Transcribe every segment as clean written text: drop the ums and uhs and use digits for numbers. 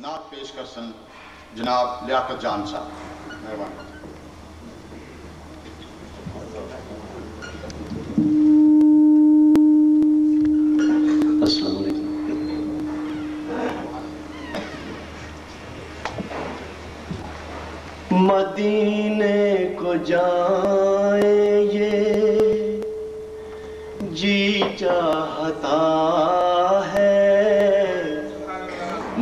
نعت پیش کر سن جناب لیاقت جان صاحب. مہربانی. السلام علیکم. مدینے کو جائیں یہ جی چاہتا ہے،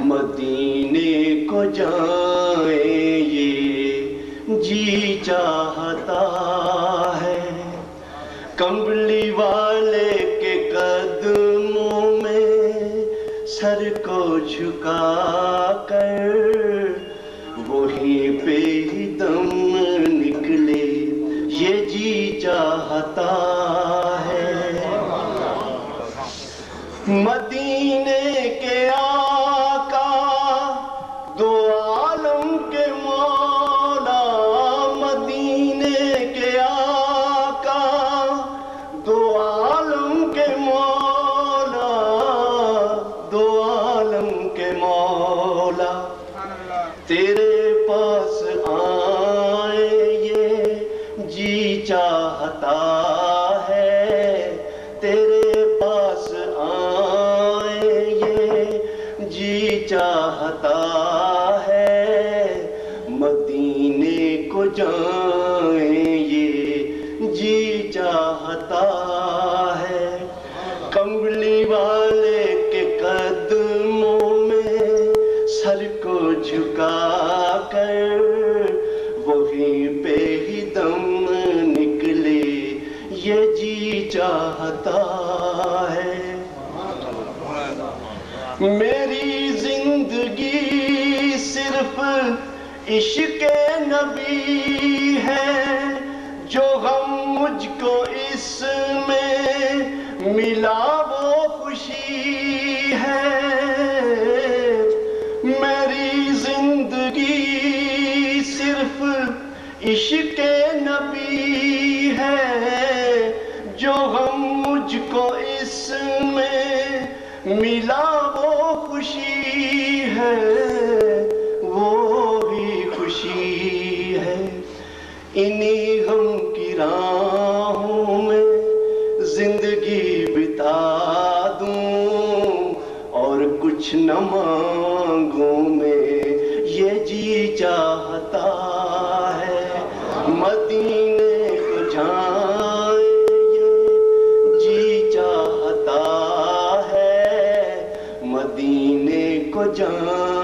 مدینے کو جائیں یہ جی چاہتا ہے، کمبلی والے کے قدموں میں سر کو جھکا کر وہیں پہ ہی دم نکلے یہ جی چاہتا ہے. مدینے کے آقا دو عالم کے مولا، مدینے کے آقا دو عالم کے مولا، دو عالم کے مولا، تیرے پاس آئیں یہ جی چاہتا ہے، تیرے پاس آئیں یہ جی چاہتا ہے، مدینے کو جائیں یہ جی چاہتا ہے، کمبلی والے کے قدموں میں سر کو جھکا کر وہیں پہ ہی دم نکلے یہ جی چاہتا ہے. میری زندگی صرف عشق نبی ہے، جو غم مجھ کو اس میں ملا وہ خوشی ہے. میری زندگی صرف عشق نبی ہے، جو غم مجھ کو اس میں ملا وہ خوشی ہے، وہی خوشی ہے. انہی غم کی راہوں میں زندگی بتا دوں اور کچھ نہ مانگوں میں یہ جی چاہتا ہے. مدینے کو جائیں یہ جی چاہتا ہے، مدینے کو جائیں